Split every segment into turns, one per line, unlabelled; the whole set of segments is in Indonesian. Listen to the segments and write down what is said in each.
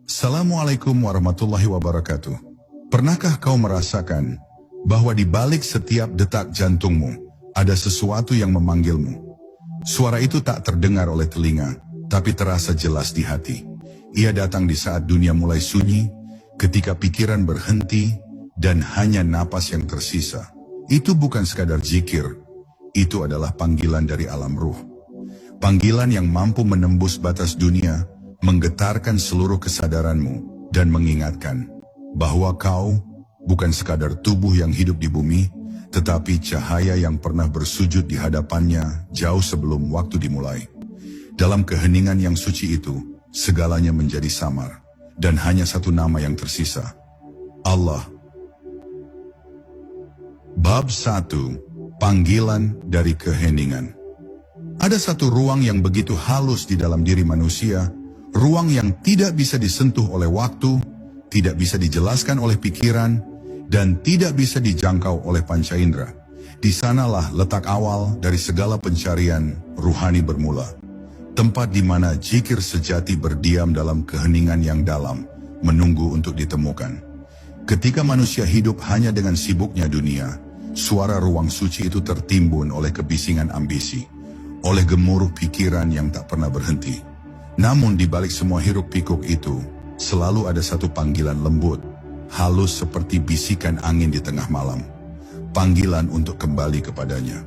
Assalamualaikum warahmatullahi wabarakatuh. Pernahkah kau merasakan bahwa di balik setiap detak jantungmu ada sesuatu yang memanggilmu? Suara itu tak terdengar oleh telinga, tapi terasa jelas di hati. Ia datang di saat dunia mulai sunyi, ketika pikiran berhenti dan hanya napas yang tersisa. Itu bukan sekadar zikir, itu adalah panggilan dari alam ruh. Panggilan yang mampu menembus batas dunia, menggetarkan seluruh kesadaranmu, dan mengingatkan bahwa kau bukan sekadar tubuh yang hidup di bumi, tetapi cahaya yang pernah bersujud di hadapannya jauh sebelum waktu dimulai. Dalam keheningan yang suci itu, segalanya menjadi samar, dan hanya satu nama yang tersisa, Allah. Bab 1. Panggilan dari keheningan. Ada satu ruang yang begitu halus di dalam diri manusia, ruang yang tidak bisa disentuh oleh waktu, tidak bisa dijelaskan oleh pikiran, dan tidak bisa dijangkau oleh panca indera. Di sanalah letak awal dari segala pencarian ruhani bermula. Tempat di mana zikir sejati berdiam dalam keheningan yang dalam, menunggu untuk ditemukan. Ketika manusia hidup hanya dengan sibuknya dunia, suara ruang suci itu tertimbun oleh kebisingan ambisi, oleh gemuruh pikiran yang tak pernah berhenti. Namun di balik semua hiruk pikuk itu, selalu ada satu panggilan lembut, halus seperti bisikan angin di tengah malam. Panggilan untuk kembali kepadanya.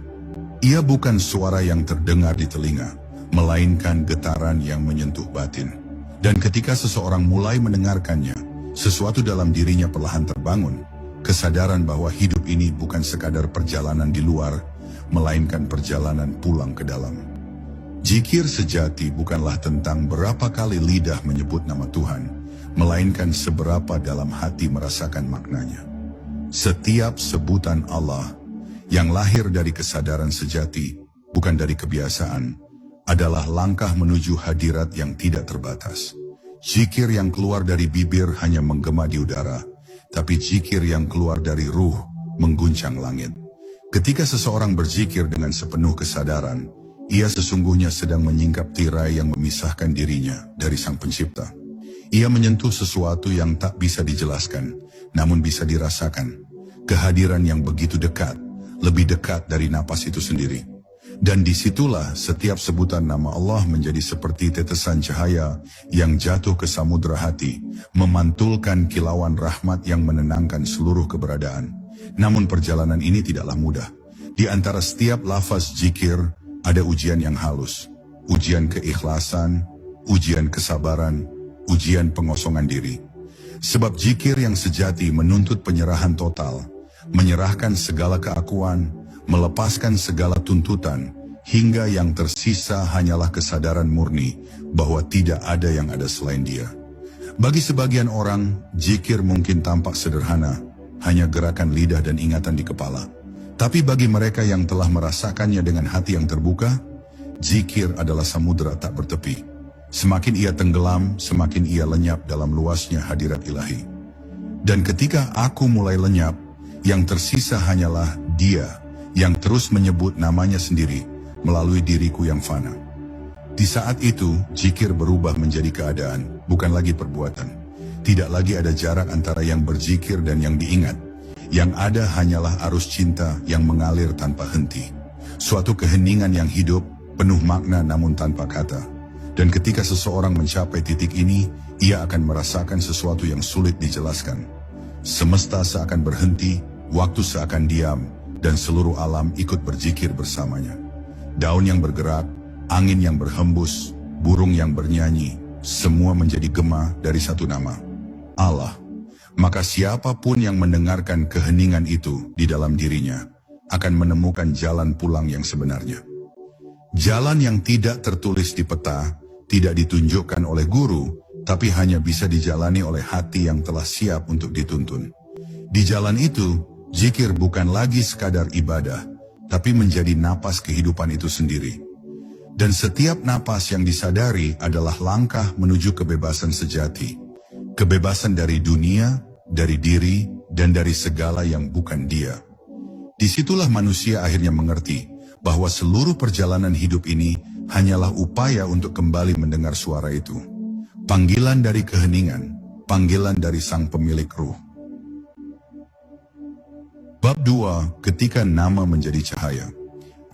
Ia bukan suara yang terdengar di telinga, melainkan getaran yang menyentuh batin. Dan ketika seseorang mulai mendengarkannya, sesuatu dalam dirinya perlahan terbangun. Kesadaran bahwa hidup ini bukan sekadar perjalanan di luar, melainkan perjalanan pulang ke dalam. Zikir sejati bukanlah tentang berapa kali lidah menyebut nama Tuhan, melainkan seberapa dalam hati merasakan maknanya. Setiap sebutan Allah yang lahir dari kesadaran sejati, bukan dari kebiasaan, adalah langkah menuju hadirat yang tidak terbatas. Zikir yang keluar dari bibir hanya menggema di udara, tapi zikir yang keluar dari ruh mengguncang langit. Ketika seseorang berzikir dengan sepenuh kesadaran, ia sesungguhnya sedang menyingkap tirai yang memisahkan dirinya dari Sang Pencipta. Ia menyentuh sesuatu yang tak bisa dijelaskan, namun bisa dirasakan. Kehadiran yang begitu dekat, lebih dekat dari napas itu sendiri. Dan disitulah setiap sebutan nama Allah menjadi seperti tetesan cahaya yang jatuh ke samudera hati, memantulkan kilauan rahmat yang menenangkan seluruh keberadaan. Namun perjalanan ini tidaklah mudah. Di antara setiap lafaz zikir, ada ujian yang halus, ujian keikhlasan, ujian kesabaran, ujian pengosongan diri. Sebab zikir yang sejati menuntut penyerahan total, menyerahkan segala keakuan, melepaskan segala tuntutan, hingga yang tersisa hanyalah kesadaran murni bahwa tidak ada yang ada selain Dia. Bagi sebagian orang, zikir mungkin tampak sederhana, hanya gerakan lidah dan ingatan di kepala. Tapi bagi mereka yang telah merasakannya dengan hati yang terbuka, zikir adalah samudera tak bertepi. Semakin ia tenggelam, semakin ia lenyap dalam luasnya hadirat ilahi. Dan ketika aku mulai lenyap, yang tersisa hanyalah Dia yang terus menyebut namanya sendiri melalui diriku yang fana. Di saat itu, zikir berubah menjadi keadaan, bukan lagi perbuatan. Tidak lagi ada jarak antara yang berzikir dan yang diingat. Yang ada hanyalah arus cinta yang mengalir tanpa henti. Suatu keheningan yang hidup, penuh makna namun tanpa kata. Dan ketika seseorang mencapai titik ini, ia akan merasakan sesuatu yang sulit dijelaskan. Semesta seakan berhenti, waktu seakan diam, dan seluruh alam ikut berzikir bersamanya. Daun yang bergerak, angin yang berhembus, burung yang bernyanyi, semua menjadi gema dari satu nama, Allah. Maka siapapun yang mendengarkan keheningan itu di dalam dirinya akan menemukan jalan pulang yang sebenarnya. Jalan yang tidak tertulis di peta, tidak ditunjukkan oleh guru, tapi hanya bisa dijalani oleh hati yang telah siap untuk dituntun. Di jalan itu, zikir bukan lagi sekadar ibadah, tapi menjadi napas kehidupan itu sendiri. Dan setiap napas yang disadari adalah langkah menuju kebebasan sejati. Kebebasan dari dunia, dari diri, dan dari segala yang bukan Dia. Disitulah manusia akhirnya mengerti bahwa seluruh perjalanan hidup ini hanyalah upaya untuk kembali mendengar suara itu. Panggilan dari keheningan, panggilan dari sang pemilik ruh. Bab 2, ketika nama menjadi cahaya.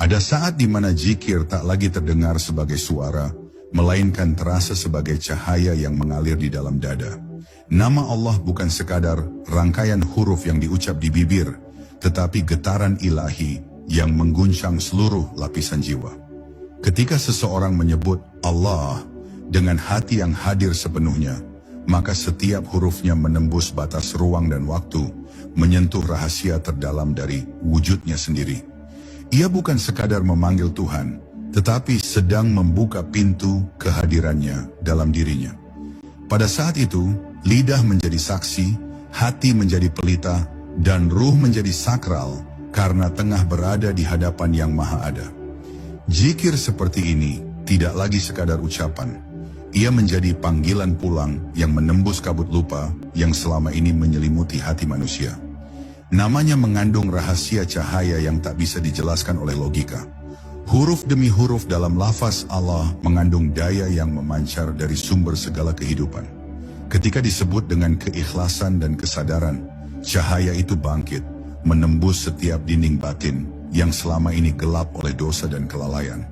Ada saat di mana zikir tak lagi terdengar sebagai suara, melainkan terasa sebagai cahaya yang mengalir di dalam dada. Nama Allah bukan sekadar rangkaian huruf yang diucap di bibir, tetapi getaran ilahi yang mengguncang seluruh lapisan jiwa. Ketika seseorang menyebut Allah dengan hati yang hadir sepenuhnya, maka setiap hurufnya menembus batas ruang dan waktu, menyentuh rahasia terdalam dari wujudnya sendiri. Ia bukan sekadar memanggil Tuhan, tetapi sedang membuka pintu kehadirannya dalam dirinya. Pada saat itu, lidah menjadi saksi, hati menjadi pelita, dan ruh menjadi sakral karena tengah berada di hadapan Yang Maha Ada. Zikir seperti ini tidak lagi sekadar ucapan. Ia menjadi panggilan pulang yang menembus kabut lupa yang selama ini menyelimuti hati manusia. Namanya mengandung rahasia cahaya yang tak bisa dijelaskan oleh logika. Huruf demi huruf dalam lafaz Allah mengandung daya yang memancar dari sumber segala kehidupan. Ketika disebut dengan keikhlasan dan kesadaran, cahaya itu bangkit, menembus setiap dinding batin yang selama ini gelap oleh dosa dan kelalaian.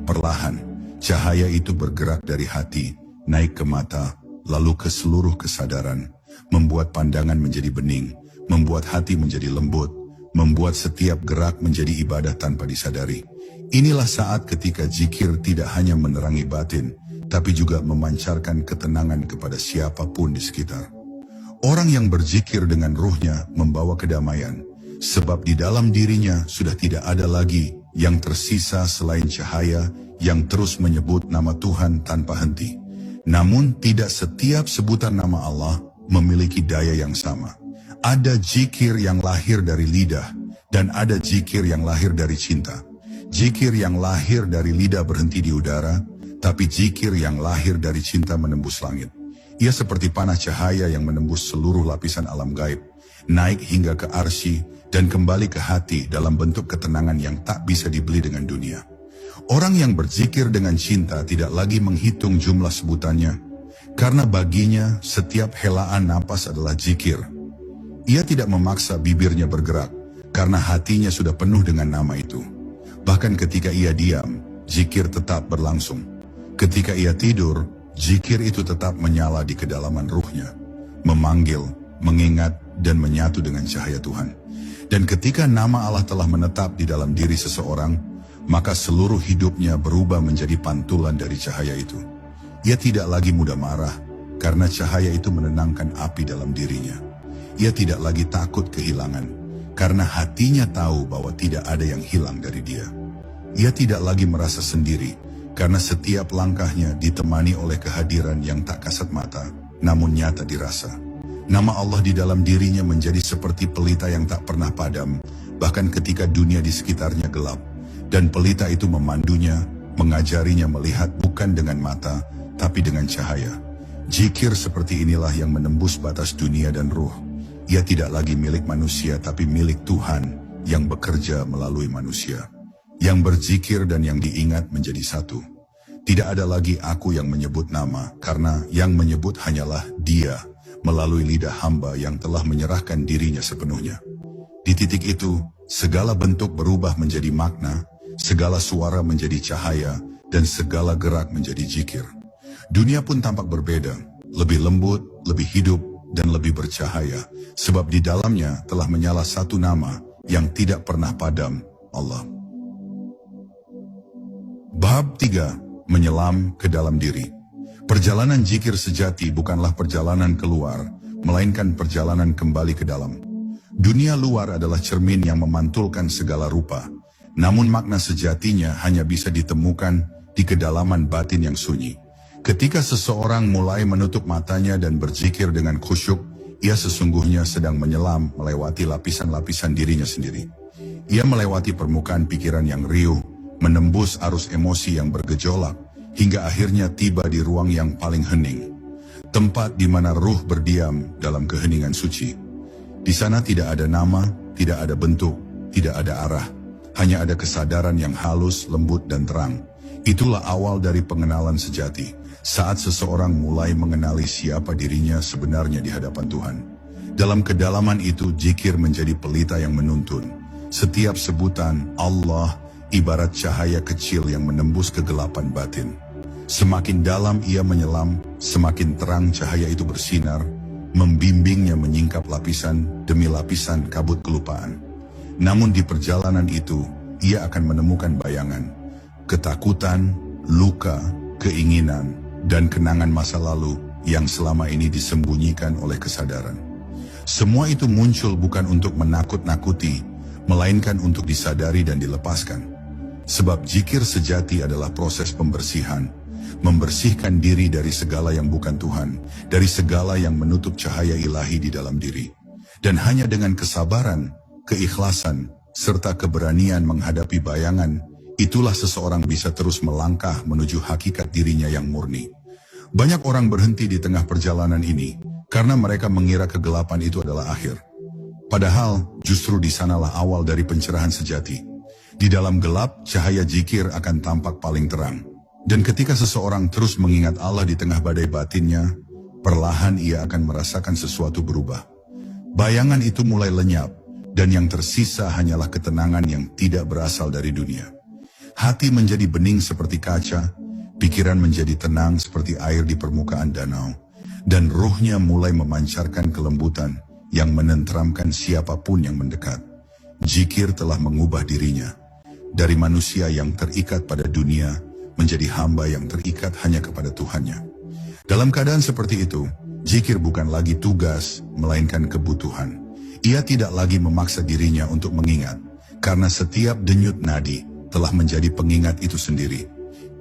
Perlahan, cahaya itu bergerak dari hati, naik ke mata, lalu ke seluruh kesadaran, membuat pandangan menjadi bening, membuat hati menjadi lembut, membuat setiap gerak menjadi ibadah tanpa disadari. Inilah saat ketika zikir tidak hanya menerangi batin, tapi juga memancarkan ketenangan kepada siapapun di sekitar. Orang yang berzikir dengan ruhnya membawa kedamaian, sebab di dalam dirinya sudah tidak ada lagi yang tersisa selain cahaya yang terus menyebut nama Tuhan tanpa henti. Namun tidak setiap sebutan nama Allah memiliki daya yang sama. Ada zikir yang lahir dari lidah, dan ada zikir yang lahir dari cinta. Zikir yang lahir dari lidah berhenti di udara, tapi zikir yang lahir dari cinta menembus langit. Ia seperti panah cahaya yang menembus seluruh lapisan alam gaib, naik hingga ke arsy dan kembali ke hati dalam bentuk ketenangan yang tak bisa dibeli dengan dunia. Orang yang berzikir dengan cinta tidak lagi menghitung jumlah sebutannya, karena baginya setiap helaan napas adalah zikir. Ia tidak memaksa bibirnya bergerak, karena hatinya sudah penuh dengan nama itu. Bahkan ketika ia diam, zikir tetap berlangsung. Ketika ia tidur, zikir itu tetap menyala di kedalaman ruhnya, memanggil, mengingat, dan menyatu dengan cahaya Tuhan. Dan ketika nama Allah telah menetap di dalam diri seseorang, maka seluruh hidupnya berubah menjadi pantulan dari cahaya itu. Ia tidak lagi mudah marah, karena cahaya itu menenangkan api dalam dirinya. Ia tidak lagi takut kehilangan, karena hatinya tahu bahwa tidak ada yang hilang dari dia. Ia tidak lagi merasa sendiri, karena setiap langkahnya ditemani oleh kehadiran yang tak kasat mata, namun nyata dirasa. Nama Allah di dalam dirinya menjadi seperti pelita yang tak pernah padam, bahkan ketika dunia di sekitarnya gelap. Dan pelita itu memandunya, mengajarinya melihat bukan dengan mata, tapi dengan cahaya. Zikir seperti inilah yang menembus batas dunia dan ruh. Ia tidak lagi milik manusia, tapi milik Tuhan yang bekerja melalui manusia. Yang berzikir dan yang diingat menjadi satu. Tidak ada lagi aku yang menyebut nama, karena yang menyebut hanyalah Dia melalui lidah hamba yang telah menyerahkan dirinya sepenuhnya. Di titik itu, segala bentuk berubah menjadi makna, segala suara menjadi cahaya, dan segala gerak menjadi zikir. Dunia pun tampak berbeda, lebih lembut, lebih hidup, dan lebih bercahaya, sebab di dalamnya telah menyala satu nama yang tidak pernah padam, Allah. Bab 3, menyelam ke dalam diri. Perjalanan zikir sejati bukanlah perjalanan keluar, melainkan perjalanan kembali ke dalam. Dunia luar adalah cermin yang memantulkan segala rupa, namun makna sejatinya hanya bisa ditemukan di kedalaman batin yang sunyi. Ketika seseorang mulai menutup matanya dan berzikir dengan khusyuk, ia sesungguhnya sedang menyelam melewati lapisan-lapisan dirinya sendiri. Ia melewati permukaan pikiran yang riuh, menembus arus emosi yang bergejolak, hingga akhirnya tiba di ruang yang paling hening. Tempat di mana ruh berdiam dalam keheningan suci. Di sana tidak ada nama, tidak ada bentuk, tidak ada arah. Hanya ada kesadaran yang halus, lembut, dan terang. Itulah awal dari pengenalan sejati. saat seseorang mulai mengenali siapa dirinya sebenarnya di hadapan Tuhan. Dalam kedalaman itu, zikir menjadi pelita yang menuntun. Setiap sebutan Allah ibarat cahaya kecil yang menembus kegelapan batin. Semakin dalam ia menyelam, semakin terang cahaya itu bersinar, membimbingnya menyingkap lapisan demi lapisan kabut kelupaan. Namun di perjalanan itu, ia akan menemukan bayangan, ketakutan, luka, keinginan, dan kenangan masa lalu yang selama ini disembunyikan oleh kesadaran. Semua itu muncul bukan untuk menakut-nakuti, melainkan untuk disadari dan dilepaskan. Sebab zikir sejati adalah proses pembersihan, membersihkan diri dari segala yang bukan Tuhan, dari segala yang menutup cahaya ilahi di dalam diri. Dan hanya dengan kesabaran, keikhlasan, serta keberanian menghadapi bayangan, itulah seseorang bisa terus melangkah menuju hakikat dirinya yang murni. Banyak orang berhenti di tengah perjalanan ini, karena mereka mengira kegelapan itu adalah akhir. Padahal, justru di sanalah awal dari pencerahan sejati. Di dalam gelap, cahaya zikir akan tampak paling terang. Dan ketika seseorang terus mengingat Allah di tengah badai batinnya, perlahan ia akan merasakan sesuatu berubah. Bayangan itu mulai lenyap, dan yang tersisa hanyalah ketenangan yang tidak berasal dari dunia. Hati menjadi bening seperti kaca, pikiran menjadi tenang seperti air di permukaan danau, dan ruhnya mulai memancarkan kelembutan yang menenteramkan siapapun yang mendekat. Zikir telah mengubah dirinya dari manusia yang terikat pada dunia menjadi hamba yang terikat hanya kepada Tuhannya. Dalam keadaan seperti itu, zikir bukan lagi tugas, melainkan kebutuhan. Ia tidak lagi memaksa dirinya untuk mengingat, karena setiap denyut nadi telah menjadi pengingat itu sendiri.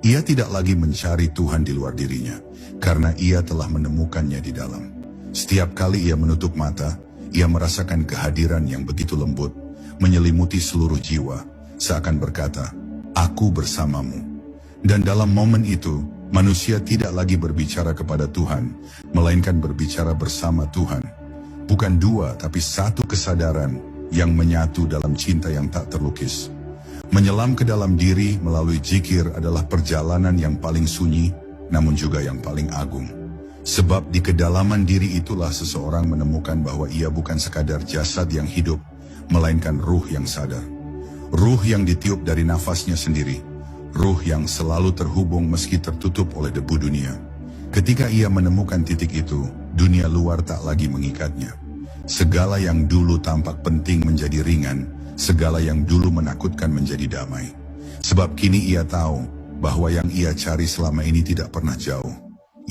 Ia tidak lagi mencari Tuhan di luar dirinya, karena ia telah menemukannya di dalam. Setiap kali ia menutup mata, ia merasakan kehadiran yang begitu lembut, menyelimuti seluruh jiwa, seakan berkata, "Aku bersamamu." Dan dalam momen itu, manusia tidak lagi berbicara kepada Tuhan, melainkan berbicara bersama Tuhan. Bukan dua, tapi satu kesadaran yang menyatu dalam cinta yang tak terlukis. Menyelam ke dalam diri melalui zikir adalah perjalanan yang paling sunyi, namun juga yang paling agung. Sebab di kedalaman diri itulah seseorang menemukan bahwa ia bukan sekadar jasad yang hidup, melainkan ruh yang sadar. Ruh yang ditiup dari nafasnya sendiri. Ruh yang selalu terhubung meski tertutup oleh debu dunia. Ketika ia menemukan titik itu, dunia luar tak lagi mengikatnya. Segala yang dulu tampak penting menjadi ringan, segala yang dulu menakutkan menjadi damai. Sebab kini ia tahu bahwa yang ia cari selama ini tidak pernah jauh.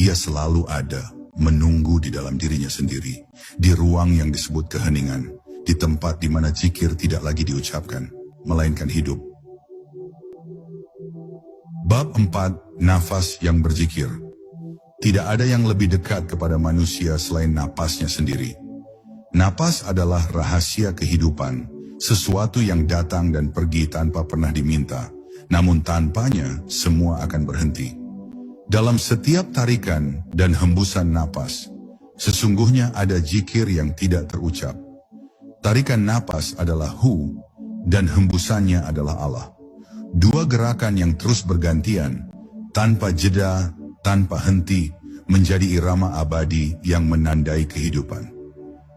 Ia selalu ada, menunggu di dalam dirinya sendiri, di ruang yang disebut keheningan, di tempat di mana zikir tidak lagi diucapkan, melainkan hidup. Bab 4. Nafas yang berzikir. Tidak ada yang lebih dekat kepada manusia selain napasnya sendiri. Napas adalah rahasia kehidupan, sesuatu yang datang dan pergi tanpa pernah diminta, namun tanpanya semua akan berhenti. Dalam setiap tarikan dan hembusan napas, sesungguhnya ada zikir yang tidak terucap. Tarikan napas adalah Hu, dan hembusannya adalah Allah. Dua gerakan yang terus bergantian, tanpa jeda, tanpa henti, menjadi irama abadi yang menandai kehidupan.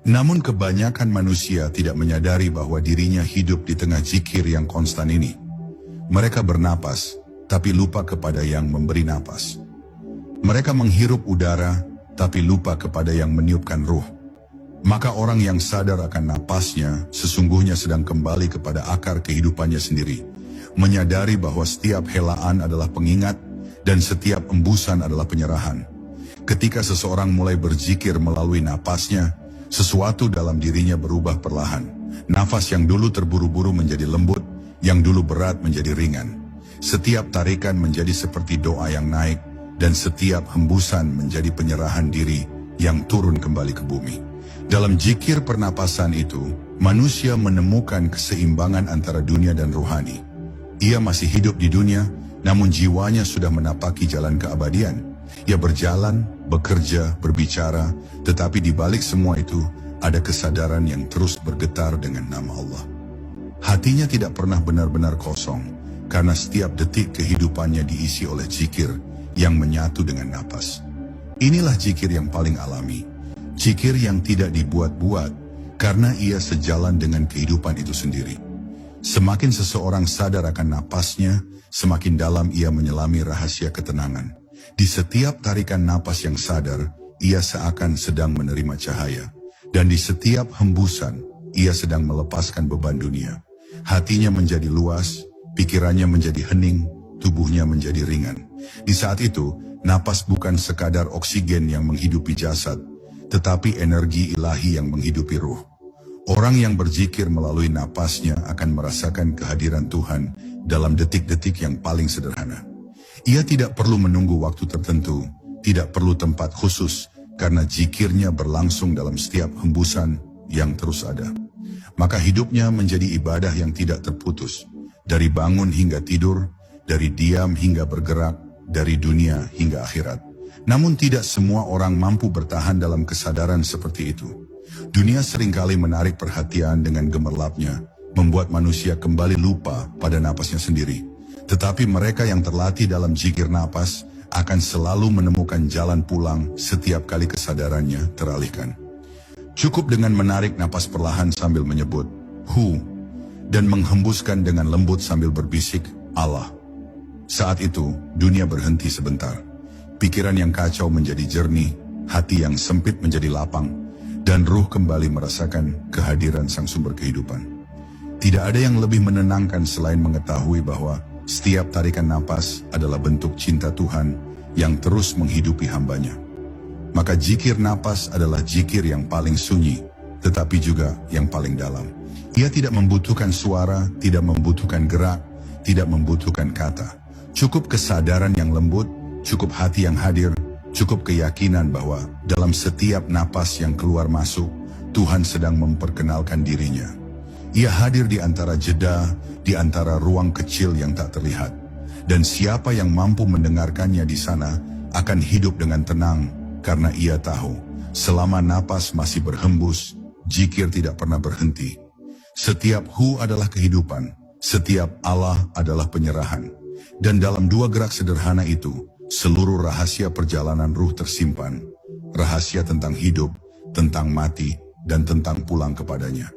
Namun kebanyakan manusia tidak menyadari bahwa dirinya hidup di tengah zikir yang konstan ini. Mereka bernapas, tapi lupa kepada yang memberi napas. Mereka menghirup udara, tapi lupa kepada yang meniupkan ruh. Maka orang yang sadar akan napasnya, sesungguhnya sedang kembali kepada akar kehidupannya sendiri. Menyadari bahwa setiap helaan adalah pengingat dan setiap embusan adalah penyerahan. Ketika seseorang mulai berzikir melalui napasnya, sesuatu dalam dirinya berubah perlahan. Nafas yang dulu terburu-buru menjadi lembut, yang dulu berat menjadi ringan. Setiap tarikan menjadi seperti doa yang naik, dan setiap hembusan menjadi penyerahan diri yang turun kembali ke bumi. Dalam zikir pernapasan itu, manusia menemukan keseimbangan antara dunia dan rohani. Ia masih hidup di dunia, namun jiwanya sudah menapaki jalan keabadian. Ia berjalan, bekerja, berbicara, tetapi di balik semua itu ada kesadaran yang terus bergetar dengan nama Allah. Hatinya tidak pernah benar-benar kosong, karena setiap detik kehidupannya diisi oleh zikir yang menyatu dengan napas. Inilah zikir yang paling alami, zikir yang tidak dibuat-buat, karena ia sejalan dengan kehidupan itu sendiri. Semakin seseorang sadar akan napasnya, semakin dalam ia menyelami rahasia ketenangan. Di setiap tarikan napas yang sadar, ia seakan sedang menerima cahaya. Dan di setiap hembusan, ia sedang melepaskan beban dunia. Hatinya menjadi luas, pikirannya menjadi hening, tubuhnya menjadi ringan. Di saat itu, napas bukan sekadar oksigen yang menghidupi jasad, tetapi energi ilahi yang menghidupi ruh. Orang yang berzikir melalui napasnya akan merasakan kehadiran Tuhan dalam detik-detik yang paling sederhana. Ia tidak perlu menunggu waktu tertentu, tidak perlu tempat khusus, karena zikirnya berlangsung dalam setiap hembusan yang terus ada. Maka hidupnya menjadi ibadah yang tidak terputus, dari bangun hingga tidur, dari diam hingga bergerak, dari dunia hingga akhirat. Namun tidak semua orang mampu bertahan dalam kesadaran seperti itu. Dunia seringkali menarik perhatian dengan gemerlapnya, membuat manusia kembali lupa pada napasnya sendiri. Tetapi mereka yang terlatih dalam zikir napas akan selalu menemukan jalan pulang setiap kali kesadarannya teralihkan. Cukup dengan menarik napas perlahan sambil menyebut Hu, dan menghembuskan dengan lembut sambil berbisik Allah. Saat itu, dunia berhenti sebentar. Pikiran yang kacau menjadi jernih, hati yang sempit menjadi lapang, dan ruh kembali merasakan kehadiran sang sumber kehidupan. Tidak ada yang lebih menenangkan selain mengetahui bahwa setiap tarikan napas adalah bentuk cinta Tuhan yang terus menghidupi hambanya. Maka zikir napas adalah zikir yang paling sunyi, tetapi juga yang paling dalam. Ia tidak membutuhkan suara, tidak membutuhkan gerak, tidak membutuhkan kata. Cukup kesadaran yang lembut, cukup hati yang hadir, cukup keyakinan bahwa dalam setiap napas yang keluar masuk, Tuhan sedang memperkenalkan dirinya. Ia hadir di antara jeda, di antara ruang kecil yang tak terlihat. Dan siapa yang mampu mendengarkannya di sana akan hidup dengan tenang, karena ia tahu, selama napas masih berhembus, zikir tidak pernah berhenti. Setiap hu adalah kehidupan, setiap Allah adalah penyerahan. Dan dalam dua gerak sederhana itu, seluruh rahasia perjalanan ruh tersimpan. Rahasia tentang hidup, tentang mati, dan tentang pulang kepadanya.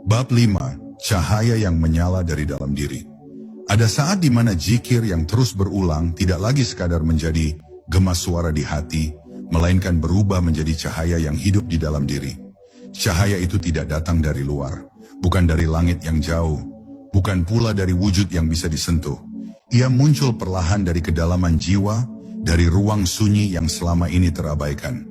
Bab 5. Cahaya yang menyala dari dalam diri. Ada saat di mana zikir yang terus berulang tidak lagi sekadar menjadi gema suara di hati, melainkan berubah menjadi cahaya yang hidup di dalam diri. Cahaya itu tidak datang dari luar, bukan dari langit yang jauh, bukan pula dari wujud yang bisa disentuh. Ia muncul perlahan dari kedalaman jiwa, dari ruang sunyi yang selama ini terabaikan.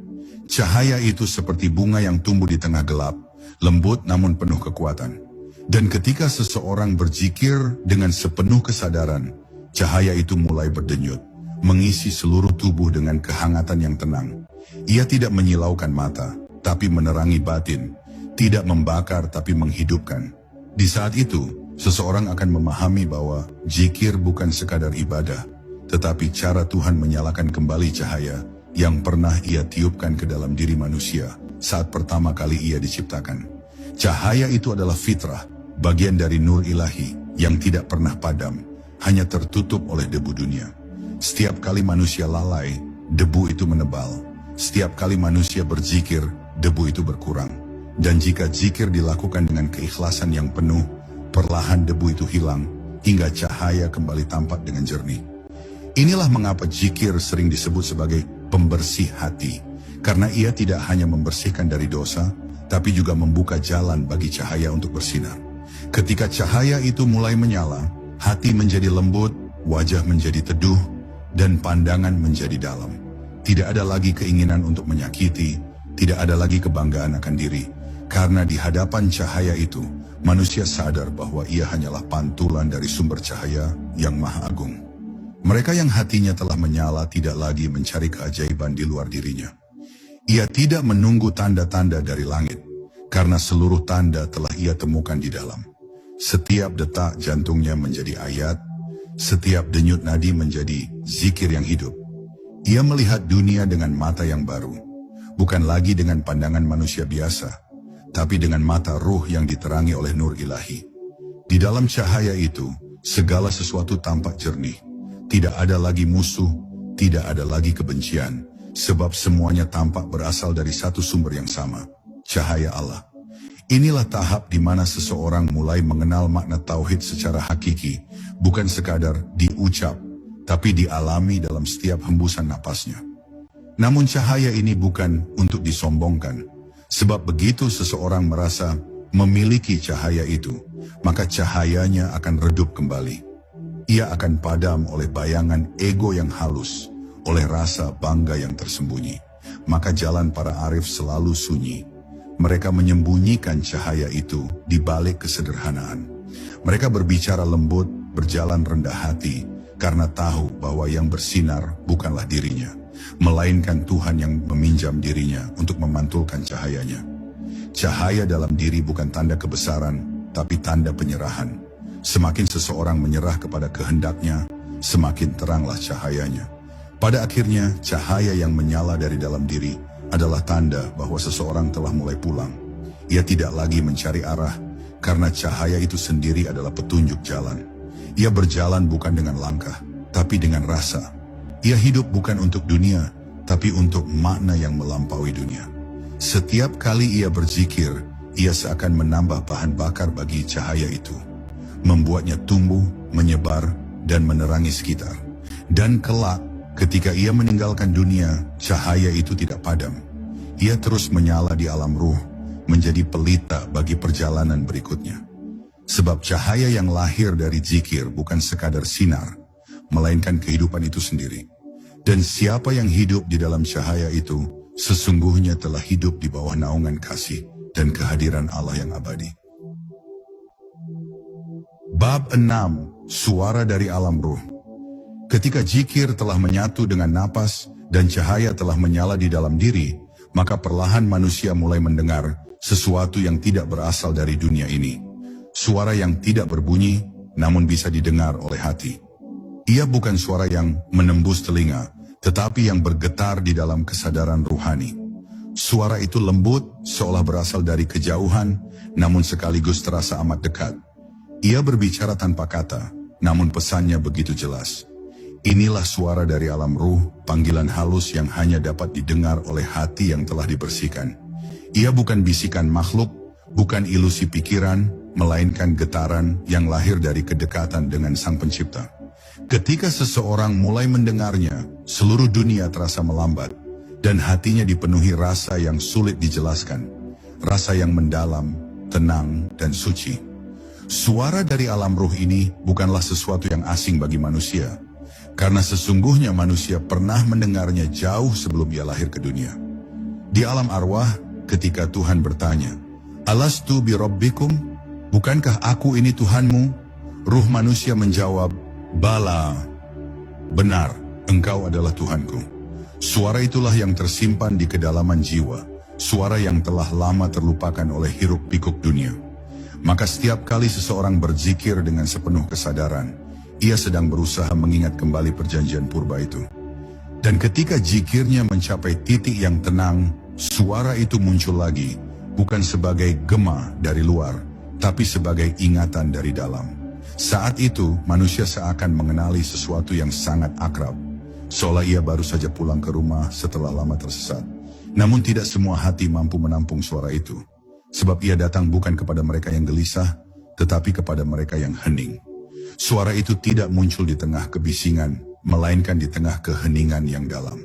Cahaya itu seperti bunga yang tumbuh di tengah gelap, lembut namun penuh kekuatan. Dan ketika seseorang berzikir dengan sepenuh kesadaran, cahaya itu mulai berdenyut, mengisi seluruh tubuh dengan kehangatan yang tenang. Ia tidak menyilaukan mata, tapi menerangi batin, tidak membakar tapi menghidupkan. Di saat itu, seseorang akan memahami bahwa zikir bukan sekadar ibadah, tetapi cara Tuhan menyalakan kembali cahaya yang pernah ia tiupkan ke dalam diri manusia saat pertama kali ia diciptakan. Cahaya itu adalah fitrah, bagian dari nur ilahi yang tidak pernah padam, hanya tertutup oleh debu dunia. Setiap kali manusia lalai, debu itu menebal. Setiap kali manusia berzikir, debu itu berkurang. Dan jika zikir dilakukan dengan keikhlasan yang penuh, perlahan debu itu hilang, hingga cahaya kembali tampak dengan jernih. Inilah mengapa zikir sering disebut sebagai pembersih hati, karena ia tidak hanya membersihkan dari dosa, tapi juga membuka jalan bagi cahaya untuk bersinar. Ketika cahaya itu mulai menyala, hati menjadi lembut, wajah menjadi teduh, dan pandangan menjadi dalam. Tidak ada lagi keinginan untuk menyakiti, tidak ada lagi kebanggaan akan diri, karena di hadapan cahaya itu, manusia sadar bahwa ia hanyalah pantulan dari sumber cahaya yang maha agung. Mereka yang hatinya telah menyala tidak lagi mencari keajaiban di luar dirinya. Ia tidak menunggu tanda-tanda dari langit, karena seluruh tanda telah ia temukan di dalam. Setiap detak jantungnya menjadi ayat, setiap denyut nadi menjadi zikir yang hidup. Ia melihat dunia dengan mata yang baru, bukan lagi dengan pandangan manusia biasa, tapi dengan mata ruh yang diterangi oleh nur ilahi. Di dalam cahaya itu, segala sesuatu tampak jernih. Tidak ada lagi musuh, tidak ada lagi kebencian, sebab semuanya tampak berasal dari satu sumber yang sama, cahaya Allah. Inilah tahap di mana seseorang mulai mengenal makna tauhid secara hakiki, bukan sekadar diucap, tapi dialami dalam setiap hembusan napasnya. Namun cahaya ini bukan untuk disombongkan, sebab begitu seseorang merasa memiliki cahaya itu, maka cahayanya akan redup kembali. Ia akan padam oleh bayangan ego yang halus, oleh rasa bangga yang tersembunyi. Maka jalan para arif selalu sunyi. Mereka menyembunyikan cahaya itu di balik kesederhanaan. Mereka berbicara lembut, berjalan rendah hati, karena tahu bahwa yang bersinar bukanlah dirinya, melainkan Tuhan yang meminjam dirinya untuk memantulkan cahayanya. Cahaya dalam diri bukan tanda kebesaran, tapi tanda penyerahan. Semakin seseorang menyerah kepada kehendaknya, semakin teranglah cahayanya. Pada akhirnya, cahaya yang menyala dari dalam diri adalah tanda bahwa seseorang telah mulai pulang. Ia tidak lagi mencari arah, karena cahaya itu sendiri adalah petunjuk jalan. Ia berjalan bukan dengan langkah, tapi dengan rasa. Ia hidup bukan untuk dunia, tapi untuk makna yang melampaui dunia. Setiap kali ia berzikir, ia seakan menambah bahan bakar bagi cahaya itu, membuatnya tumbuh, menyebar, dan menerangi sekitar. Dan kelak, ketika ia meninggalkan dunia, cahaya itu tidak padam. Ia terus menyala di alam ruh, menjadi pelita bagi perjalanan berikutnya. Sebab cahaya yang lahir dari zikir bukan sekadar sinar, melainkan kehidupan itu sendiri. Dan siapa yang hidup di dalam cahaya itu, sesungguhnya telah hidup di bawah naungan kasih dan kehadiran Allah yang abadi. Bab 6. Suara dari alam ruh. Ketika zikir telah menyatu dengan napas dan cahaya telah menyala di dalam diri, maka perlahan manusia mulai mendengar sesuatu yang tidak berasal dari dunia ini. Suara yang tidak berbunyi, namun bisa didengar oleh hati. Ia bukan suara yang menembus telinga, tetapi yang bergetar di dalam kesadaran ruhani. Suara itu lembut, seolah berasal dari kejauhan, namun sekaligus terasa amat dekat. Ia berbicara tanpa kata, namun pesannya begitu jelas. Inilah suara dari alam ruh, panggilan halus yang hanya dapat didengar oleh hati yang telah dibersihkan. Ia bukan bisikan makhluk, bukan ilusi pikiran, melainkan getaran yang lahir dari kedekatan dengan Sang Pencipta. Ketika seseorang mulai mendengarnya, seluruh dunia terasa melambat, dan hatinya dipenuhi rasa yang sulit dijelaskan, rasa yang mendalam, tenang, dan suci. Suara dari alam ruh ini bukanlah sesuatu yang asing bagi manusia, karena sesungguhnya manusia pernah mendengarnya jauh sebelum ia lahir ke dunia. Di alam arwah, ketika Tuhan bertanya, "Alastu bi rabbikum?" Bukankah aku ini Tuhanmu? Ruh manusia menjawab, "Bala." Benar, engkau adalah Tuhanku. Suara itulah yang tersimpan di kedalaman jiwa, suara yang telah lama terlupakan oleh hiruk pikuk dunia. Maka setiap kali seseorang berzikir dengan sepenuh kesadaran, ia sedang berusaha mengingat kembali perjanjian purba itu. Dan ketika zikirnya mencapai titik yang tenang, suara itu muncul lagi, bukan sebagai gema dari luar, tapi sebagai ingatan dari dalam. Saat itu, manusia seakan mengenali sesuatu yang sangat akrab, seolah ia baru saja pulang ke rumah setelah lama tersesat. Namun tidak semua hati mampu menampung suara itu. Sebab ia datang bukan kepada mereka yang gelisah, tetapi kepada mereka yang hening. Suara itu tidak muncul di tengah kebisingan, melainkan di tengah keheningan yang dalam.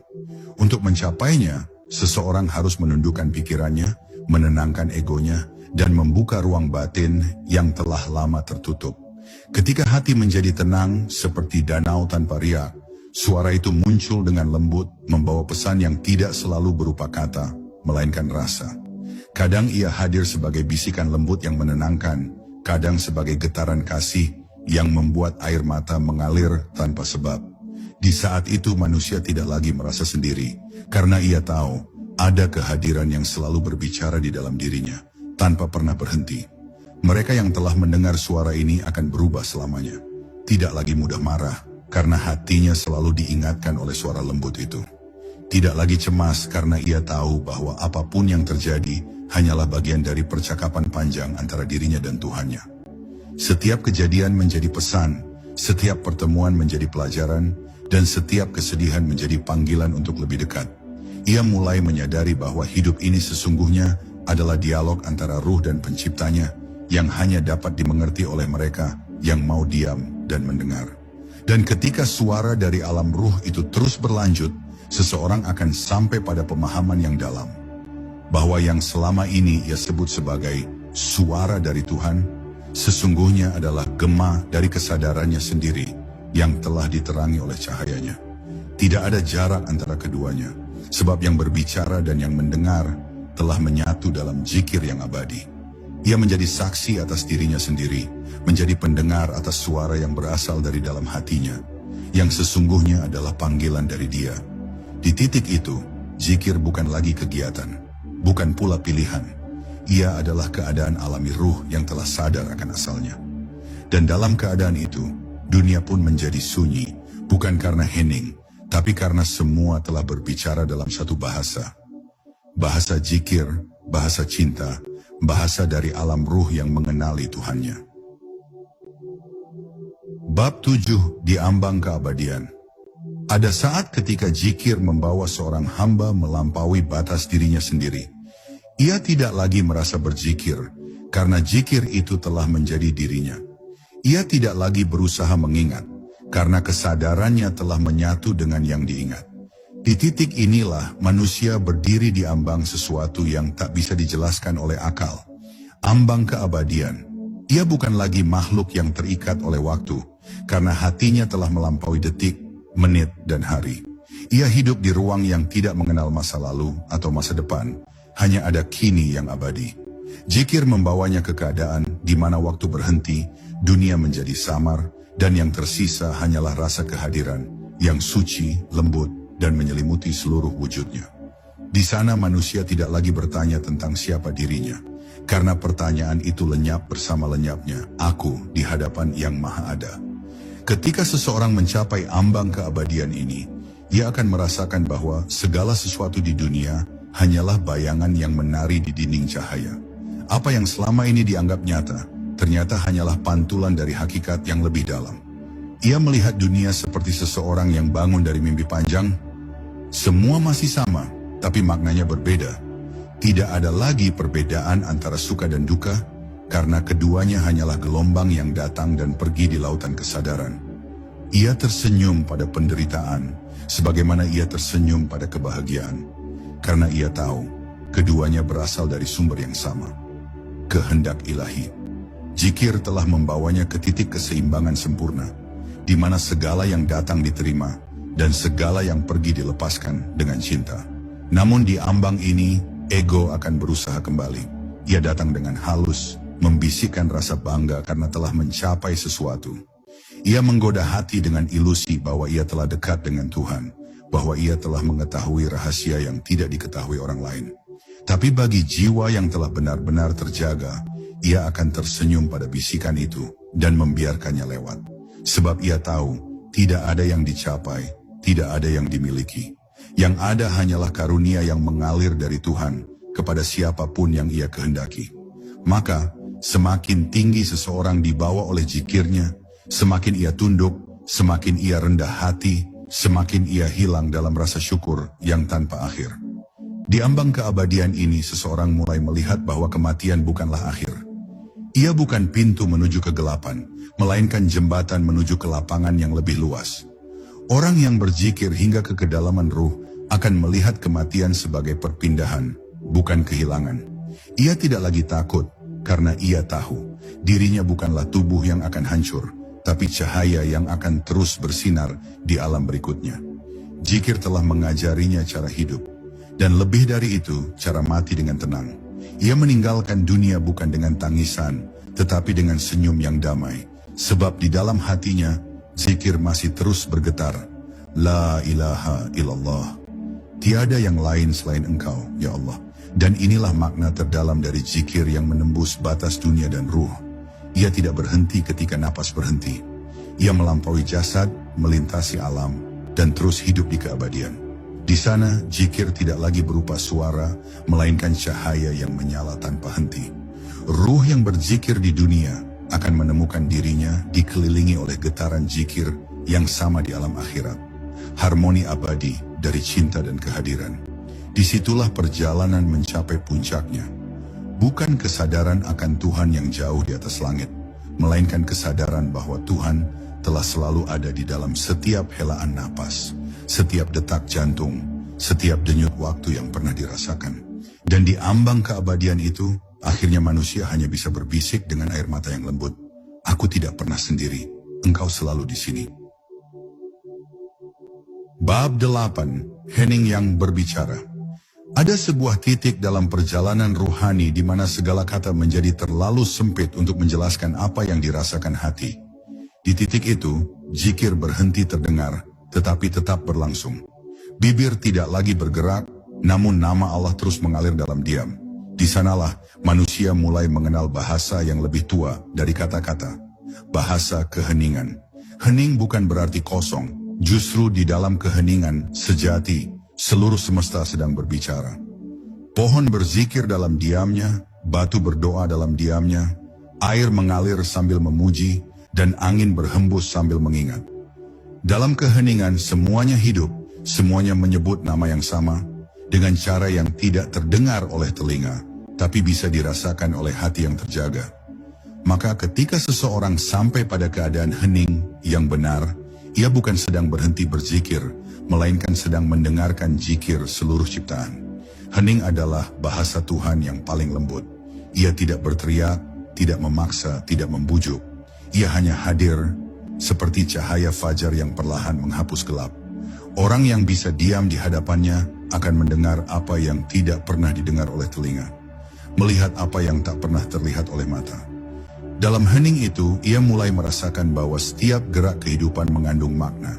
Untuk mencapainya, seseorang harus menundukkan pikirannya, menenangkan egonya, dan membuka ruang batin yang telah lama tertutup. Ketika hati menjadi tenang seperti danau tanpa riak, suara itu muncul dengan lembut, membawa pesan yang tidak selalu berupa kata, melainkan rasa. Kadang ia hadir sebagai bisikan lembut yang menenangkan, kadang sebagai getaran kasih yang membuat air mata mengalir tanpa sebab. Di saat itu manusia tidak lagi merasa sendiri, karena ia tahu ada kehadiran yang selalu berbicara di dalam dirinya, tanpa pernah berhenti. Mereka yang telah mendengar suara ini akan berubah selamanya. Tidak lagi mudah marah, karena hatinya selalu diingatkan oleh suara lembut itu. Tidak lagi cemas karena ia tahu bahwa apapun yang terjadi hanyalah bagian dari percakapan panjang antara dirinya dan Tuhannya. Setiap kejadian menjadi pesan, Setiap pertemuan menjadi pelajaran, dan setiap kesedihan menjadi panggilan untuk lebih dekat. Ia mulai menyadari bahwa hidup ini sesungguhnya adalah dialog antara ruh dan penciptanya yang hanya dapat dimengerti oleh mereka yang mau diam dan mendengar. Dan ketika suara dari alam ruh itu terus berlanjut, seseorang akan sampai pada pemahaman yang dalam, bahwa yang selama ini ia sebut sebagai suara dari Tuhan, sesungguhnya adalah gema dari kesadarannya sendiri yang telah diterangi oleh cahayanya. Tidak ada jarak antara keduanya, sebab yang berbicara dan yang mendengar telah menyatu dalam zikir yang abadi. Ia menjadi saksi atas dirinya sendiri, menjadi pendengar atas suara yang berasal dari dalam hatinya, yang sesungguhnya adalah panggilan dari dia. Di titik itu, zikir bukan lagi kegiatan, bukan pula pilihan. Ia adalah keadaan alami ruh yang telah sadar akan asalnya. Dan dalam keadaan itu, dunia pun menjadi sunyi, bukan karena hening, tapi karena semua telah berbicara dalam satu bahasa. Bahasa zikir, bahasa cinta, bahasa dari alam ruh yang mengenali Tuhannya. Bab 7, Diambang Keabadian. Ada saat ketika zikir membawa seorang hamba melampaui batas dirinya sendiri. Ia tidak lagi merasa berzikir, karena zikir itu telah menjadi dirinya. Ia tidak lagi berusaha mengingat, karena kesadarannya telah menyatu dengan yang diingat. Di titik inilah manusia berdiri di ambang sesuatu yang tak bisa dijelaskan oleh akal. Ambang keabadian. Ia bukan lagi makhluk yang terikat oleh waktu, karena hatinya telah melampaui detik, menit, dan hari. Ia hidup di ruang yang tidak mengenal masa lalu atau masa depan, hanya ada kini yang abadi. Zikir membawanya ke keadaan di mana waktu berhenti, dunia menjadi samar, dan yang tersisa hanyalah rasa kehadiran yang suci, lembut, dan menyelimuti seluruh wujudnya. Di sana manusia tidak lagi bertanya tentang siapa dirinya, karena pertanyaan itu lenyap bersama lenyapnya aku di hadapan yang maha ada. Ketika seseorang mencapai ambang keabadian ini, ia akan merasakan bahwa segala sesuatu di dunia hanyalah bayangan yang menari di dinding cahaya. Apa yang selama ini dianggap nyata, ternyata hanyalah pantulan dari hakikat yang lebih dalam. Ia melihat dunia seperti seseorang yang bangun dari mimpi panjang. Semua masih sama, tapi maknanya berbeda. Tidak ada lagi perbedaan antara suka dan duka, karena keduanya hanyalah gelombang yang datang dan pergi di lautan kesadaran. Ia tersenyum pada penderitaan, sebagaimana ia tersenyum pada kebahagiaan, karena ia tahu keduanya berasal dari sumber yang sama, kehendak ilahi. Zikir telah membawanya ke titik keseimbangan sempurna, di mana segala yang datang diterima, dan segala yang pergi dilepaskan dengan cinta. Namun di ambang ini, ego akan berusaha kembali. Ia datang dengan halus, membisikkan rasa bangga karena telah mencapai sesuatu. Ia menggoda hati dengan ilusi bahwa ia telah dekat dengan Tuhan, bahwa ia telah mengetahui rahasia yang tidak diketahui orang lain. Tapi bagi jiwa yang telah benar-benar terjaga, ia akan tersenyum pada bisikan itu dan membiarkannya lewat. Sebab ia tahu, tidak ada yang dicapai, tidak ada yang dimiliki. Yang ada hanyalah karunia yang mengalir dari Tuhan kepada siapapun yang ia kehendaki. Maka, semakin tinggi seseorang dibawa oleh zikirnya, semakin ia tunduk, semakin ia rendah hati, semakin ia hilang dalam rasa syukur yang tanpa akhir. Di ambang keabadian ini seseorang mulai melihat bahwa kematian bukanlah akhir. Ia bukan pintu menuju kegelapan, melainkan jembatan menuju ke lapangan yang lebih luas. Orang yang berzikir hingga ke kedalaman ruh akan melihat kematian sebagai perpindahan, bukan kehilangan. Ia tidak lagi takut, karena ia tahu dirinya bukanlah tubuh yang akan hancur, tapi cahaya yang akan terus bersinar di alam berikutnya. Zikir telah mengajarinya cara hidup, dan lebih dari itu, cara mati dengan tenang. Ia meninggalkan dunia bukan dengan tangisan, tetapi dengan senyum yang damai. Sebab di dalam hatinya, zikir masih terus bergetar. La ilaha illallah. Tiada yang lain selain Engkau, ya Allah. Dan inilah makna terdalam dari zikir yang menembus batas dunia dan ruh. Ia tidak berhenti ketika napas berhenti. Ia melampaui jasad, melintasi alam, dan terus hidup di keabadian. Di sana, zikir tidak lagi berupa suara, melainkan cahaya yang menyala tanpa henti. Ruh yang berzikir di dunia akan menemukan dirinya dikelilingi oleh getaran zikir yang sama di alam akhirat. Harmoni abadi dari cinta dan kehadiran. Disitulah perjalanan mencapai puncaknya. Bukan kesadaran akan Tuhan yang jauh di atas langit, melainkan kesadaran bahwa Tuhan telah selalu ada di dalam setiap helaan napas, setiap detak jantung, setiap denyut waktu yang pernah dirasakan. Dan di ambang keabadian itu, akhirnya manusia hanya bisa berbisik dengan air mata yang lembut. Aku tidak pernah sendiri, engkau selalu di sini. Bab 8, Hening yang berbicara. Ada sebuah titik dalam perjalanan ruhani di mana segala kata menjadi terlalu sempit untuk menjelaskan apa yang dirasakan hati. Di titik itu, zikir berhenti terdengar, tetapi tetap berlangsung. Bibir tidak lagi bergerak, namun nama Allah terus mengalir dalam diam. Di sanalah manusia mulai mengenal bahasa yang lebih tua dari kata-kata. Bahasa keheningan. Hening bukan berarti kosong, justru di dalam keheningan sejati, seluruh semesta sedang berbicara. Pohon berzikir dalam diamnya, batu berdoa dalam diamnya, air mengalir sambil memuji, dan angin berhembus sambil mengingat. Dalam keheningan semuanya hidup, semuanya menyebut nama yang sama, dengan cara yang tidak terdengar oleh telinga, tapi bisa dirasakan oleh hati yang terjaga. Maka ketika seseorang sampai pada keadaan hening yang benar, ia bukan sedang berhenti berzikir, melainkan sedang mendengarkan zikir seluruh ciptaan. Hening adalah bahasa Tuhan yang paling lembut. Ia tidak berteriak, tidak memaksa, tidak membujuk. Ia hanya hadir, seperti cahaya fajar yang perlahan menghapus gelap. Orang yang bisa diam di hadapannya akan mendengar apa yang tidak pernah didengar oleh telinga, melihat apa yang tak pernah terlihat oleh mata. Dalam hening itu, ia mulai merasakan bahwa setiap gerak kehidupan mengandung makna.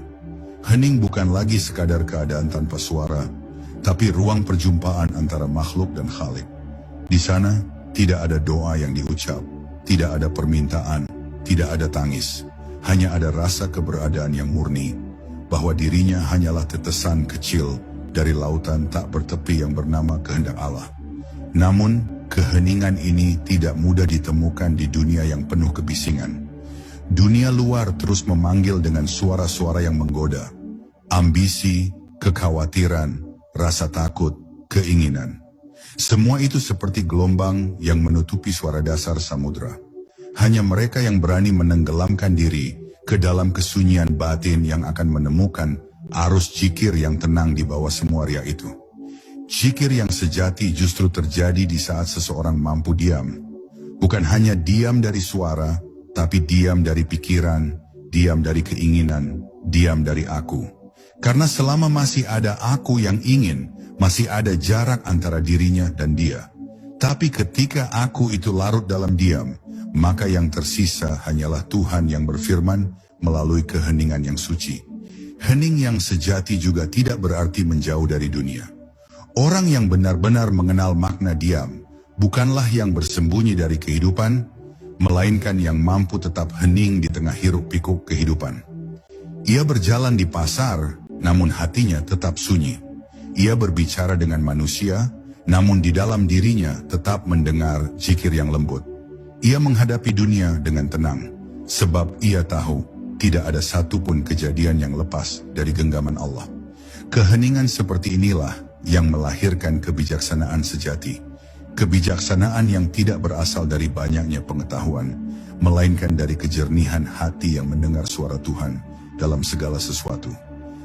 Hening bukan lagi sekadar keadaan tanpa suara, tapi ruang perjumpaan antara makhluk dan Khalik. Di sana, tidak ada doa yang diucap, tidak ada permintaan, tidak ada tangis, hanya ada rasa keberadaan yang murni, bahwa dirinya hanyalah tetesan kecil dari lautan tak bertepi yang bernama kehendak Allah. Namun, keheningan ini tidak mudah ditemukan di dunia yang penuh kebisingan. Dunia luar terus memanggil dengan suara-suara yang menggoda. Ambisi, kekhawatiran, rasa takut, keinginan. Semua itu seperti gelombang yang menutupi suara dasar samudra. Hanya mereka yang berani menenggelamkan diri ke dalam kesunyian batin yang akan menemukan arus zikir yang tenang di bawah semua riak itu. Zikir yang sejati justru terjadi di saat seseorang mampu diam. Bukan hanya diam dari suara, tapi diam dari pikiran, diam dari keinginan, diam dari aku. Karena selama masih ada aku yang ingin, masih ada jarak antara dirinya dan dia. Tapi ketika aku itu larut dalam diam, maka yang tersisa hanyalah Tuhan yang berfirman melalui keheningan yang suci. Hening yang sejati juga tidak berarti menjauh dari dunia. Orang yang benar-benar mengenal makna diam, bukanlah yang bersembunyi dari kehidupan, melainkan yang mampu tetap hening di tengah hiruk-pikuk kehidupan. Ia berjalan di pasar, namun hatinya tetap sunyi. Ia berbicara dengan manusia, namun di dalam dirinya tetap mendengar zikir yang lembut. Ia menghadapi dunia dengan tenang, sebab ia tahu tidak ada satupun kejadian yang lepas dari genggaman Allah. Keheningan seperti inilah yang melahirkan kebijaksanaan sejati. Kebijaksanaan yang tidak berasal dari banyaknya pengetahuan, melainkan dari kejernihan hati yang mendengar suara Tuhan dalam segala sesuatu.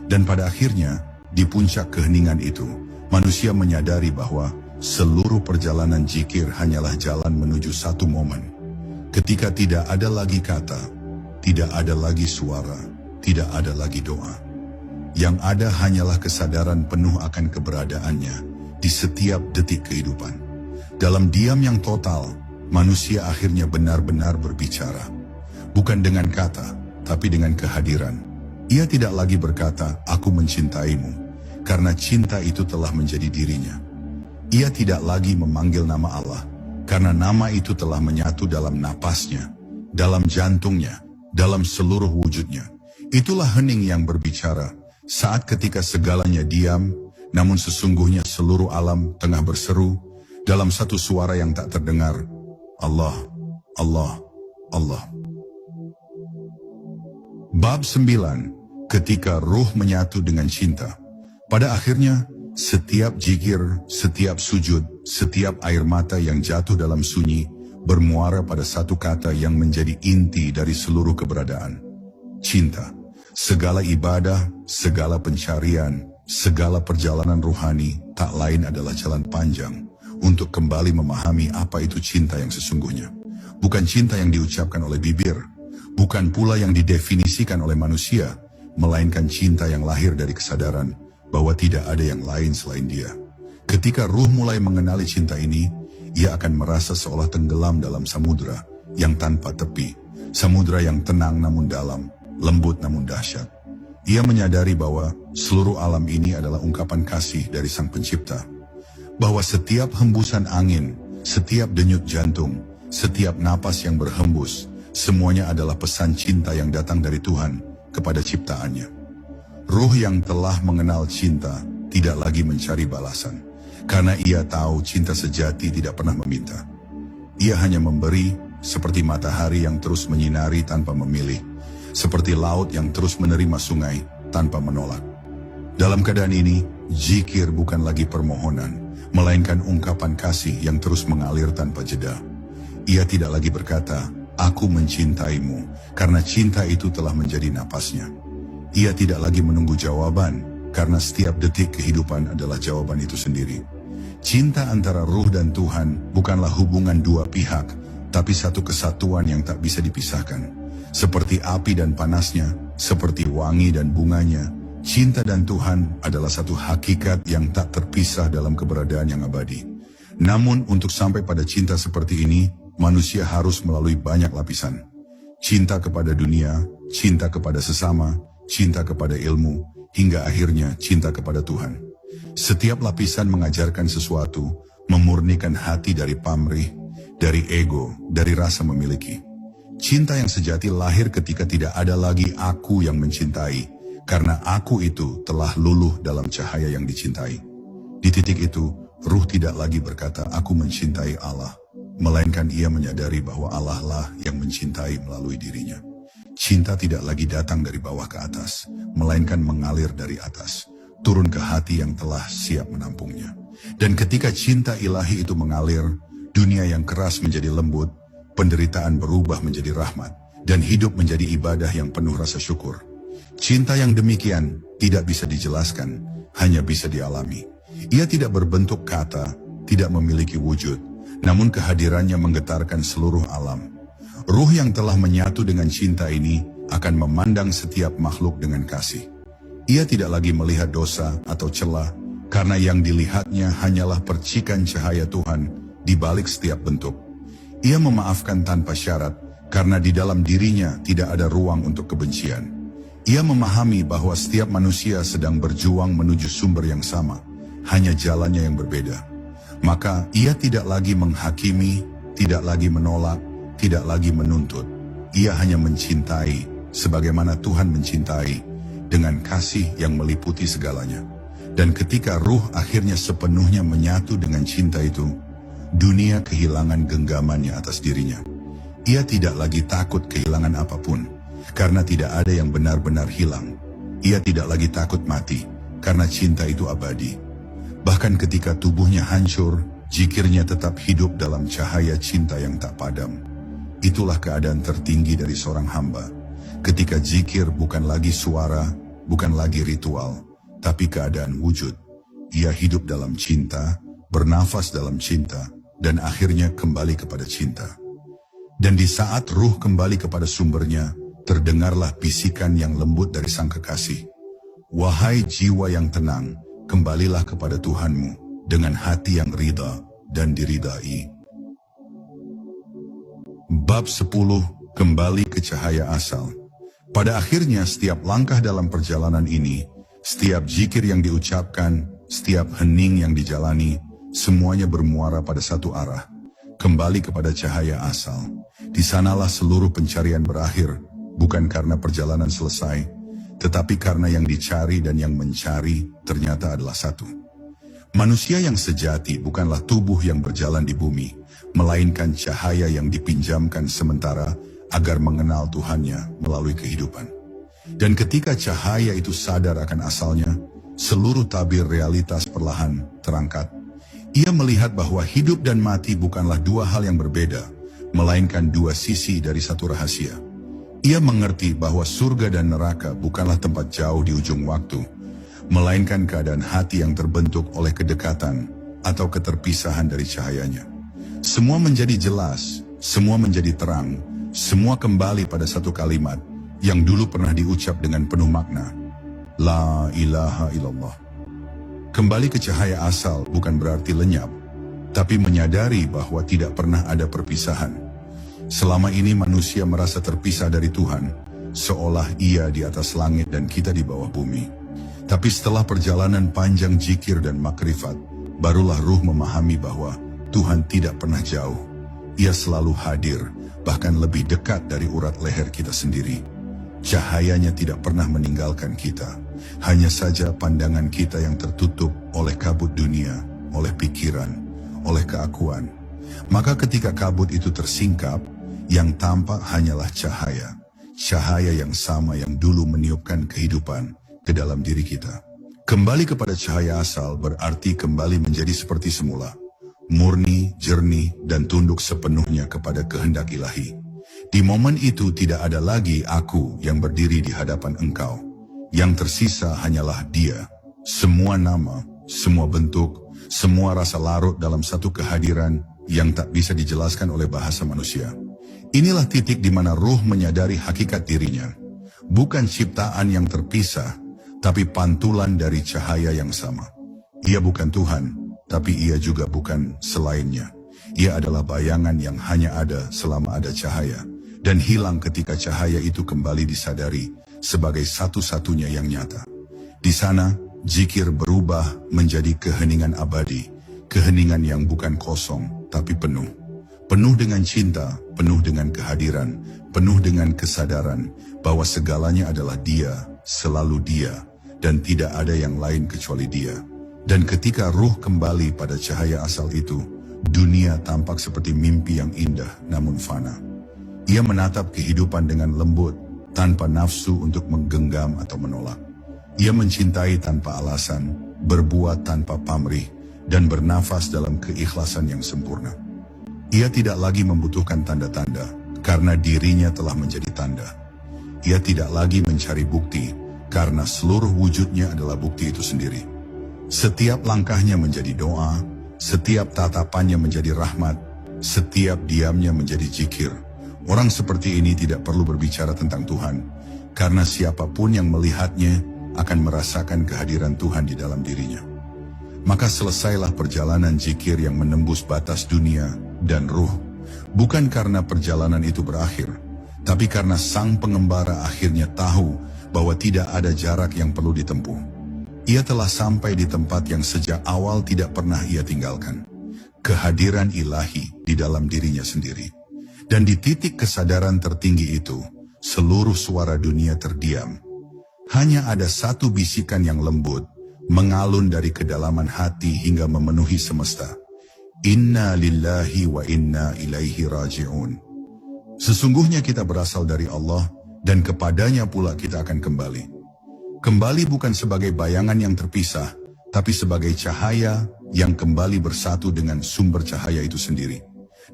Dan pada akhirnya, di puncak keheningan itu, manusia menyadari bahwa seluruh perjalanan zikir hanyalah jalan menuju satu momen. Ketika tidak ada lagi kata, tidak ada lagi suara, tidak ada lagi doa. Yang ada hanyalah kesadaran penuh akan keberadaannya di setiap detik kehidupan. Dalam diam yang total, manusia akhirnya benar-benar berbicara. Bukan dengan kata, tapi dengan kehadiran. Ia tidak lagi berkata, "Aku mencintaimu," karena cinta itu telah menjadi dirinya. Ia tidak lagi memanggil nama Allah, karena nama itu telah menyatu dalam napasnya, dalam jantungnya, dalam seluruh wujudnya. Itulah hening yang berbicara, saat ketika segalanya diam, namun sesungguhnya seluruh alam tengah berseru, dalam satu suara yang tak terdengar, Allah, Allah, Allah. Bab 9. Ketika ruh menyatu dengan cinta. Pada akhirnya, setiap zikir, setiap sujud, setiap air mata yang jatuh dalam sunyi, bermuara pada satu kata yang menjadi inti dari seluruh keberadaan. Cinta. Segala ibadah, segala pencarian, segala perjalanan ruhani, tak lain adalah jalan panjang untuk kembali memahami apa itu cinta yang sesungguhnya. Bukan cinta yang diucapkan oleh bibir, bukan pula yang didefinisikan oleh manusia, melainkan cinta yang lahir dari kesadaran bahwa tidak ada yang lain selain dia. Ketika ruh mulai mengenali cinta ini, ia akan merasa seolah tenggelam dalam samudra yang tanpa tepi, samudra yang tenang namun dalam, lembut namun dahsyat. Ia menyadari bahwa seluruh alam ini adalah ungkapan kasih dari Sang Pencipta, bahwa setiap hembusan angin, setiap denyut jantung, setiap napas yang berhembus, semuanya adalah pesan cinta yang datang dari Tuhan kepada ciptaannya. Ruh yang telah mengenal cinta tidak lagi mencari balasan, karena ia tahu cinta sejati tidak pernah meminta. Ia hanya memberi, seperti matahari yang terus menyinari tanpa memilih, seperti laut yang terus menerima sungai tanpa menolak. Dalam keadaan ini, zikir bukan lagi permohonan, melainkan ungkapan kasih yang terus mengalir tanpa jeda. Ia tidak lagi berkata, "Aku mencintaimu," karena cinta itu telah menjadi napasnya. Ia tidak lagi menunggu jawaban, karena setiap detik kehidupan adalah jawaban itu sendiri. Cinta antara ruh dan Tuhan bukanlah hubungan dua pihak, tapi satu kesatuan yang tak bisa dipisahkan. Seperti api dan panasnya, seperti wangi dan bunganya, cinta dan Tuhan adalah satu hakikat yang tak terpisah dalam keberadaan yang abadi. Namun untuk sampai pada cinta seperti ini, manusia harus melalui banyak lapisan. Cinta kepada dunia, cinta kepada sesama, cinta kepada ilmu, hingga akhirnya cinta kepada Tuhan. Setiap lapisan mengajarkan sesuatu, memurnikan hati dari pamrih, dari ego, dari rasa memiliki. Cinta yang sejati lahir ketika tidak ada lagi aku yang mencintai, karena aku itu telah luluh dalam cahaya yang dicintai. Di titik itu, ruh tidak lagi berkata aku mencintai Allah, melainkan ia menyadari bahwa Allah lah yang mencintai melalui dirinya. Cinta tidak lagi datang dari bawah ke atas, melainkan mengalir dari atas, turun ke hati yang telah siap menampungnya. Dan ketika cinta ilahi itu mengalir, dunia yang keras menjadi lembut, penderitaan berubah menjadi rahmat, dan hidup menjadi ibadah yang penuh rasa syukur. Cinta yang demikian tidak bisa dijelaskan, hanya bisa dialami. Ia tidak berbentuk kata, tidak memiliki wujud, namun kehadirannya menggetarkan seluruh alam. Ruh yang telah menyatu dengan cinta ini akan memandang setiap makhluk dengan kasih. Ia tidak lagi melihat dosa atau celah, karena yang dilihatnya hanyalah percikan cahaya Tuhan di balik setiap bentuk. Ia memaafkan tanpa syarat, karena di dalam dirinya tidak ada ruang untuk kebencian. Ia memahami bahwa setiap manusia sedang berjuang menuju sumber yang sama, hanya jalannya yang berbeda. Maka ia tidak lagi menghakimi, tidak lagi menolak, tidak lagi menuntut. Ia hanya mencintai, sebagaimana Tuhan mencintai, dengan kasih yang meliputi segalanya. Dan ketika ruh akhirnya sepenuhnya menyatu dengan cinta itu, dunia kehilangan genggamannya atas dirinya. Ia tidak lagi takut kehilangan apapun, karena tidak ada yang benar-benar hilang. Ia tidak lagi takut mati, karena cinta itu abadi. Bahkan ketika tubuhnya hancur, zikirnya tetap hidup dalam cahaya cinta yang tak padam. Itulah keadaan tertinggi dari seorang hamba. Ketika zikir bukan lagi suara, bukan lagi ritual, tapi keadaan wujud. Ia hidup dalam cinta, bernafas dalam cinta, dan akhirnya kembali kepada cinta. Dan di saat ruh kembali kepada sumbernya, terdengarlah bisikan yang lembut dari Sang Kekasih. Wahai jiwa yang tenang, kembalilah kepada Tuhanmu dengan hati yang ridha dan diridai. Bab 10. Kembali ke cahaya asal. Pada akhirnya setiap langkah dalam perjalanan ini, setiap zikir yang diucapkan, setiap hening yang dijalani, semuanya bermuara pada satu arah, kembali kepada cahaya asal. Di sanalah seluruh pencarian berakhir, bukan karena perjalanan selesai, tetapi karena yang dicari dan yang mencari ternyata adalah satu. Manusia yang sejati bukanlah tubuh yang berjalan di bumi, melainkan cahaya yang dipinjamkan sementara agar mengenal Tuhannya melalui kehidupan. Dan ketika cahaya itu sadar akan asalnya, seluruh tabir realitas perlahan terangkat. Ia melihat bahwa hidup dan mati bukanlah dua hal yang berbeda, melainkan dua sisi dari satu rahasia. Ia mengerti bahwa surga dan neraka bukanlah tempat jauh di ujung waktu, melainkan keadaan hati yang terbentuk oleh kedekatan atau keterpisahan dari cahayanya. Semua menjadi jelas, semua menjadi terang, semua kembali pada satu kalimat yang dulu pernah diucap dengan penuh makna. La ilaha illallah. Kembali ke cahaya asal bukan berarti lenyap, tapi menyadari bahwa tidak pernah ada perpisahan. Selama ini manusia merasa terpisah dari Tuhan, seolah ia di atas langit dan kita di bawah bumi. Tapi setelah perjalanan panjang zikir dan makrifat, barulah ruh memahami bahwa Tuhan tidak pernah jauh. Ia selalu hadir, bahkan lebih dekat dari urat leher kita sendiri. Cahayanya tidak pernah meninggalkan kita, hanya saja pandangan kita yang tertutup oleh kabut dunia, oleh pikiran, oleh keakuan. Maka ketika kabut itu tersingkap, yang tampak hanyalah cahaya. Cahaya yang sama yang dulu meniupkan kehidupan ke dalam diri kita. Kembali kepada cahaya asal berarti kembali menjadi seperti semula. Murni, jernih, dan tunduk sepenuhnya kepada kehendak ilahi. Di momen itu tidak ada lagi aku yang berdiri di hadapan engkau. Yang tersisa hanyalah Dia. Semua nama, semua bentuk, semua rasa larut dalam satu kehadiran yang tak bisa dijelaskan oleh bahasa manusia. Inilah titik di mana ruh menyadari hakikat dirinya. Bukan ciptaan yang terpisah, tapi pantulan dari cahaya yang sama. Ia bukan Tuhan, tapi ia juga bukan selainnya. Ia adalah bayangan yang hanya ada selama ada cahaya, dan hilang ketika cahaya itu kembali disadari sebagai satu-satunya yang nyata. Di sana, zikir berubah menjadi keheningan abadi, keheningan yang bukan kosong, tapi penuh. Penuh dengan cinta, penuh dengan kehadiran, penuh dengan kesadaran bahwa segalanya adalah Dia, selalu Dia, dan tidak ada yang lain kecuali Dia. Dan ketika ruh kembali pada cahaya asal itu, dunia tampak seperti mimpi yang indah namun fana. Ia menatap kehidupan dengan lembut, tanpa nafsu untuk menggenggam atau menolak. Ia mencintai tanpa alasan, berbuat tanpa pamrih, dan bernafas dalam keikhlasan yang sempurna. Ia tidak lagi membutuhkan tanda-tanda, karena dirinya telah menjadi tanda. Ia tidak lagi mencari bukti, karena seluruh wujudnya adalah bukti itu sendiri. Setiap langkahnya menjadi doa, setiap tatapannya menjadi rahmat, setiap diamnya menjadi zikir. Orang seperti ini tidak perlu berbicara tentang Tuhan, karena siapapun yang melihatnya akan merasakan kehadiran Tuhan di dalam dirinya. Maka selesailah perjalanan zikir yang menembus batas dunia dan ruh, bukan karena perjalanan itu berakhir, tapi karena sang pengembara akhirnya tahu bahwa tidak ada jarak yang perlu ditempuh. Ia telah sampai di tempat yang sejak awal tidak pernah ia tinggalkan. Kehadiran ilahi di dalam dirinya sendiri. Dan di titik kesadaran tertinggi itu, seluruh suara dunia terdiam. Hanya ada satu bisikan yang lembut, mengalun dari kedalaman hati hingga memenuhi semesta. Inna lillahi wa inna ilaihi raji'un. Sesungguhnya kita berasal dari Allah, dan kepadanya pula kita akan kembali. Kembali bukan sebagai bayangan yang terpisah, tapi sebagai cahaya yang kembali bersatu dengan sumber cahaya itu sendiri.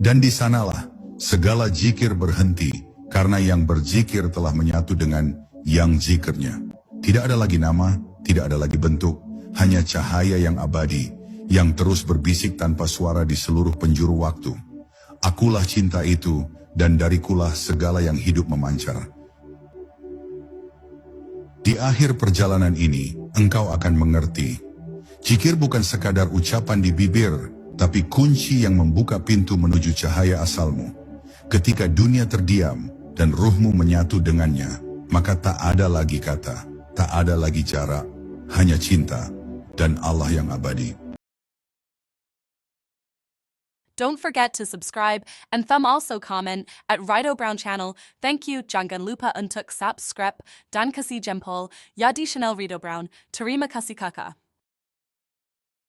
Dan di sanalah segala zikir berhenti, karena yang berzikir telah menyatu dengan yang zikirnya. Tidak ada lagi nama, tidak ada lagi bentuk, hanya cahaya yang abadi, yang terus berbisik tanpa suara di seluruh penjuru waktu. Akulah cinta itu, dan darikulah segala yang hidup memancar. Di akhir perjalanan ini, engkau akan mengerti. Zikir bukan sekadar ucapan di bibir, tapi kunci yang membuka pintu menuju cahaya asalmu. Ketika dunia terdiam dan ruhmu menyatu dengannya, maka tak ada lagi kata, tak ada lagi jarak, hanya cinta dan Allah yang abadi.
Don't forget to subscribe and also comment at Rido Brown channel. Thank you, jangan lupa untuk subscribe dan kasih jempol. Yadi Chanel Rido Brown, terima kasih kakak.